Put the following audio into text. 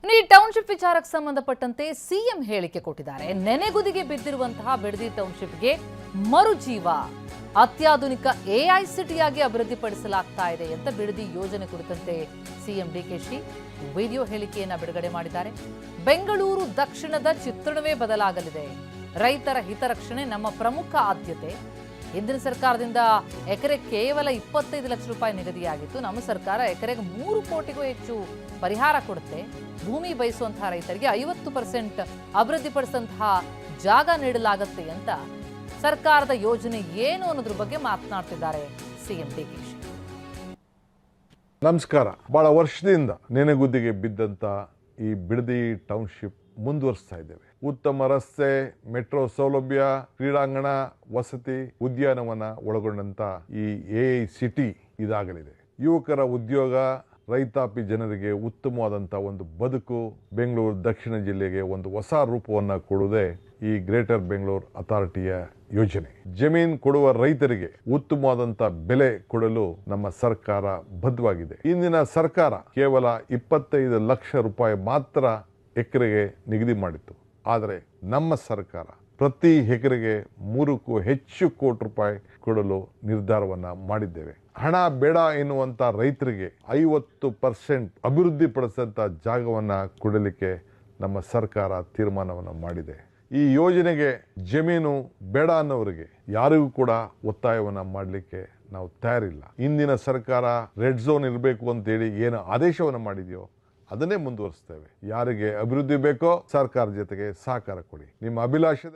ಈ ಟೌನ್ಶಿಪ್ ವಿಚಾರಕ್ಕೆ ಸಂಬಂಧಪಟ್ಟಂತೆ ಸಿಎಂ ಹೇಳಿಕೆ ಕೊಟ್ಟಿದ್ದಾರೆ. ನೆನೆಗುದಿಗೆ ಬಿದ್ದಿರುವಂತಹ ಬಿಡದಿ ಟೌನ್ಶಿಪ್ಗೆ ಮರುಜೀವ, ಅತ್ಯಾಧುನಿಕ ಎಐ ಸಿಟಿಯಾಗಿ ಅಭಿವೃದ್ಧಿಪಡಿಸಲಾಗ್ತಾ ಇದೆ ಅಂತ ಬಿಡದಿ ಯೋಜನೆ ಕುರಿತಂತೆ ಸಿಎಂ ಡಿಕೆಶಿ ವಿಡಿಯೋ ಹೇಳಿಕೆಯನ್ನ ಬಿಡುಗಡೆ ಮಾಡಿದ್ದಾರೆ. ಬೆಂಗಳೂರು ದಕ್ಷಿಣದ ಚಿತ್ರಣವೇ ಬದಲಾಗಲಿದೆ. ರೈತರ ಹಿತರಕ್ಷಣೆ ನಮ್ಮ ಪ್ರಮುಖ ಆದ್ಯತೆ. ಹಿಂದಿನ ಸರ್ಕಾರದಿಂದ ಎಕರೆ ಕೇವಲ 25 ಲಕ್ಷ ರೂಪಾಯಿ ನಿಗದಿಯಾಗಿತ್ತು. ನಮ್ಮ ಸರ್ಕಾರ ಎಕರೆಗೆ 3 ಕೋಟಿಗೂ ಹೆಚ್ಚು ಪರಿಹಾರ ಕೊಡುತ್ತೆ. ಭೂಮಿ ಬಯಸುವಂತಹ ರೈತರಿಗೆ 50% ಅಭಿವೃದ್ಧಿಪಡಿಸುವಂತಹ ಜಾಗ ನೀಡಲಾಗುತ್ತೆ ಅಂತ ಸರ್ಕಾರದ ಯೋಜನೆ ಏನು ಅನ್ನೋದ್ರ ಬಗ್ಗೆ ಮಾತನಾಡ್ತಿದ್ದಾರೆ ಸಿಎಂ ಡಿಕೆಶಿ. ನಮಸ್ಕಾರ. ಬಹಳ ವರ್ಷದಿಂದ ನೆನೆಗುದ್ದಿಗೆ ಬಿದ್ದಂತ ಈ ಬಿಡದಿ ಟೌನ್ಶಿಪ್ ಮುಂದುವರಿಸ್ತಾ ಇದ್ದೇವೆ. ಉತ್ತಮ ರಸ್ತೆ, ಮೆಟ್ರೋ ಸೌಲಭ್ಯ, ಕ್ರೀಡಾಂಗಣ, ವಸತಿ, ಉದ್ಯಾನವನ ಒಳಗೊಂಡಂತ ಈ ಎಐ ಸಿಟಿ ಇದಾಗಲಿದೆ. ಯುವಕರ ಉದ್ಯೋಗ, ರೈತಾಪಿ ಜನರಿಗೆ ಉತ್ತಮವಾದಂಥ ಒಂದು ಬದುಕು, ಬೆಂಗಳೂರು ದಕ್ಷಿಣ ಜಿಲ್ಲೆಗೆ ಒಂದು ಹೊಸ ರೂಪವನ್ನು ಕೊಡುವುದೇ ಈ ಗ್ರೇಟರ್ ಬೆಂಗಳೂರು ಅಥಾರಿಟಿಯ ಯೋಜನೆ. ಜಮೀನು ಕೊಡುವ ರೈತರಿಗೆ ಉತ್ತಮವಾದಂಥ ಬೆಲೆ ಕೊಡಲು ನಮ್ಮ ಸರ್ಕಾರ ಬದ್ಧವಾಗಿದೆ. ಇಂದಿನ ಸರ್ಕಾರ ಕೇವಲ 25 ಲಕ್ಷ ರೂಪಾಯಿ ಮಾತ್ರ ಎಕರೆಗೆ ನಿಗದಿ ಮಾಡಿತ್ತು. ಆದರೆ ನಮ್ಮ ಸರ್ಕಾರ ಪ್ರತಿ ಎಕರೆಗೆ 3ಕ್ಕೂ ಹೆಚ್ಚು ಕೋಟಿ ರೂಪಾಯಿ ಕೊಡಲು ನಿರ್ಧಾರವನ್ನ ಮಾಡಿದ್ದೇವೆ. ಹಣ ಬೇಡ ಎನ್ನುವಂತ ರೈತರಿಗೆ 50% ಅಭಿವೃದ್ಧಿ ಪಡಿಸಂತ ಜಾಗವನ್ನ ಕೊಡಲಿಕ್ಕೆ ನಮ್ಮ ಸರ್ಕಾರ ತೀರ್ಮಾನವನ್ನು ಮಾಡಿದೆ. ಈ ಯೋಜನೆಗೆ ಜಮೀನು ಬೇಡ ಅನ್ನೋರಿಗೆ ಯಾರಿಗೂ ಕೂಡ ಒತ್ತಾಯವನ್ನ ಮಾಡಲಿಕ್ಕೆ ನಾವು ತಯಾರಿಲ್ಲ. ಇಂದಿನ ಸರ್ಕಾರ ರೆಡ್ ಝೋನ್ ಇರಬೇಕು ಅಂತೇಳಿ ಏನು ಆದೇಶವನ್ನು ಮಾಡಿದೆಯೋ ಅದನ್ನೇ ಮುಂದುವರಿಸ್ತೇವೆ. ಯಾರಿಗೆ ಅಭಿವೃದ್ಧಿ ಬೇಕೋ ಸರ್ಕಾರ ಜೊತೆಗೆ ಸಹಕಾರ ಕೊಡಿ. ನಿಮ್ಮ ಅಭಿಲಾಷದ